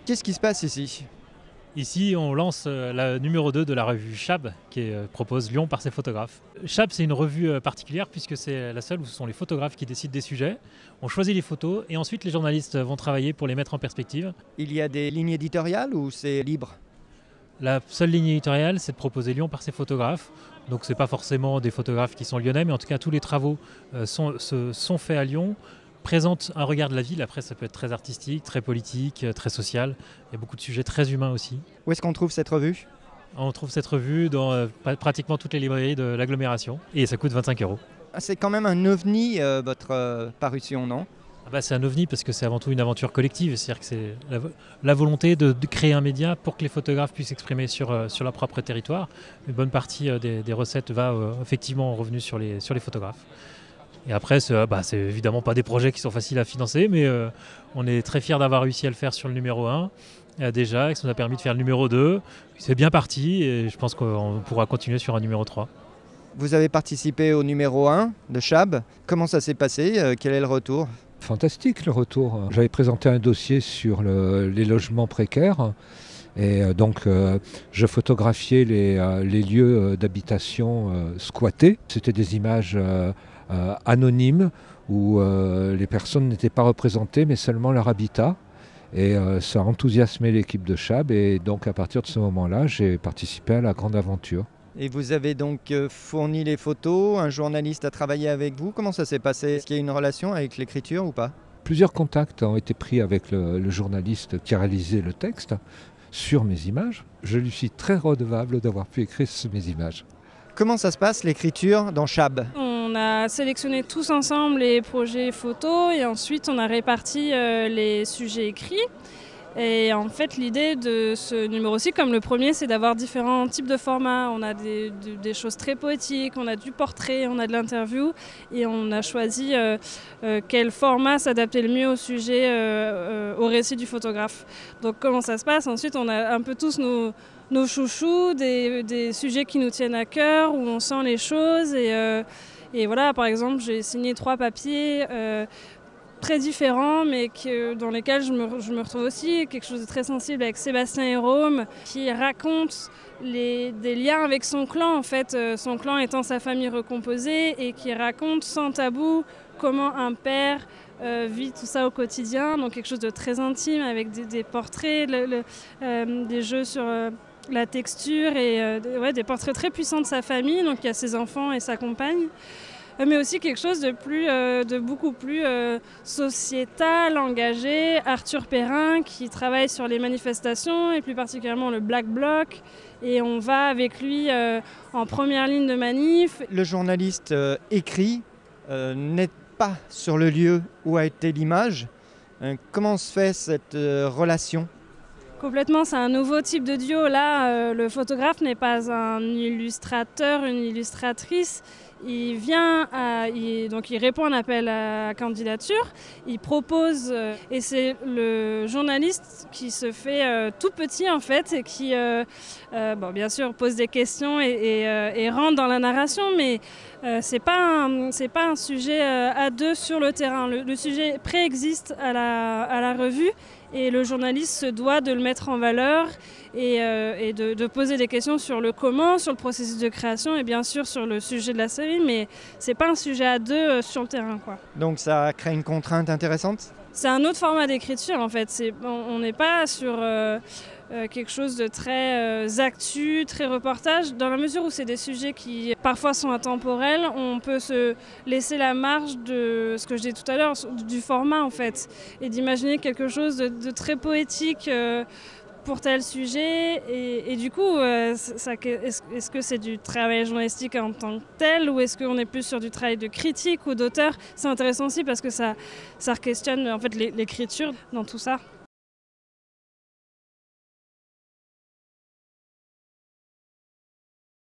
Qu'est-ce qui se passe ici? Ici, on lance la numéro 2 de la revue Chab, qui propose Lyon par ses photographes. Chab, c'est une revue particulière puisque c'est la seule où ce sont les photographes qui décident des sujets. On choisit les photos et ensuite les journalistes vont travailler pour les mettre en perspective. Il y a des lignes éditoriales ou c'est libre? La seule ligne éditoriale, c'est de proposer Lyon par ses photographes. Donc ce n'est pas forcément des photographes qui sont lyonnais, mais en tout cas tous les travaux sont faits à Lyon, présentent un regard de la ville. Après, ça peut être très artistique, très politique, très social. Il y a beaucoup de sujets très humains aussi. Où est-ce qu'on trouve cette revue? On trouve cette revue dans pratiquement toutes les librairies de l'agglomération et ça coûte 25 €. C'est quand même un ovni, votre parution, non? C'est un ovni parce que c'est avant tout une aventure collective. C'est-à-dire que c'est la volonté de créer un média pour que les photographes puissent s'exprimer sur leur propre territoire. Une bonne partie des recettes va effectivement en revenu sur les photographes. Et après, c'est évidemment pas des projets qui sont faciles à financer, mais on est très fiers d'avoir réussi à le faire sur le numéro 1 déjà, et ça nous a permis de faire le numéro 2. C'est bien parti et je pense qu'on pourra continuer sur un numéro 3. Vous avez participé au numéro 1 de Chab. Comment ça s'est passé? Quel est le retour? Fantastique le retour. J'avais présenté un dossier sur les logements précaires et donc je photographiais les lieux d'habitation squattés. C'était des images anonymes où les personnes n'étaient pas représentées mais seulement leur habitat. Et ça a enthousiasmé l'équipe de Chab et donc à partir de ce moment-là, j'ai participé à la grande aventure. Et vous avez donc fourni les photos, un journaliste a travaillé avec vous. Comment ça s'est passé? Est-ce qu'il y a une relation avec l'écriture ou pas? Plusieurs contacts ont été pris avec le journaliste qui a réalisé le texte sur mes images. Je lui suis très redevable d'avoir pu écrire mes images. Comment ça se passe l'écriture dans Chab? On a sélectionné tous ensemble les projets photos et ensuite on a réparti les sujets écrits. Et en fait, l'idée de ce numéro-ci, comme le premier, c'est d'avoir différents types de formats. On a des choses très poétiques, on a du portrait, on a de l'interview. Et on a choisi quel format s'adaptait le mieux au sujet, au récit du photographe. Donc comment ça se passe? Ensuite, on a un peu tous nos chouchous, des sujets qui nous tiennent à cœur, où on sent les choses. Et voilà, par exemple, j'ai signé 3 papiers très différents, mais dans lesquels je me retrouve aussi. Quelque chose de très sensible avec Sébastien Héraume, qui raconte des liens avec son clan, en fait, son clan étant sa famille recomposée, et qui raconte sans tabou comment un père vit tout ça au quotidien. Donc quelque chose de très intime, avec des portraits, des jeux sur la texture, et des portraits très puissants de sa famille. Donc il y a ses enfants et sa compagne. Mais aussi quelque chose de beaucoup plus sociétal, engagé. Arthur Perrin qui travaille sur les manifestations et plus particulièrement le Black Bloc. Et on va avec lui en première ligne de manif. Le journaliste écrit n'est pas sur le lieu où a été l'image. Comment se fait cette relation? Complètement, c'est un nouveau type de duo. Là, le photographe n'est pas un illustrateur, une illustratrice. Il vient, il répond à un appel à candidature, il propose, et c'est le journaliste qui se fait tout petit en fait, et qui, bien sûr, pose des questions et rentre dans la narration, mais c'est pas un sujet à deux sur le terrain. Le sujet préexiste à la revue. Et le journaliste se doit de le mettre en valeur et de poser des questions sur le comment, sur le processus de création et bien sûr sur le sujet de la série, mais c'est pas un sujet à deux sur le terrain, quoi. Donc ça crée une contrainte intéressante? C'est un autre format d'écriture en fait. On n'est pas sur quelque chose de très actu, très reportage, dans la mesure où c'est des sujets qui parfois sont intemporels. On peut se laisser la marge de ce que je disais tout à l'heure, du format en fait, et d'imaginer quelque chose de très poétique pour tel sujet. Et du coup, est-ce que c'est du travail journalistique en tant que tel, ou est-ce qu'on est plus sur du travail de critique ou d'auteur? C'est intéressant aussi parce que ça questionne en fait l'écriture dans tout ça.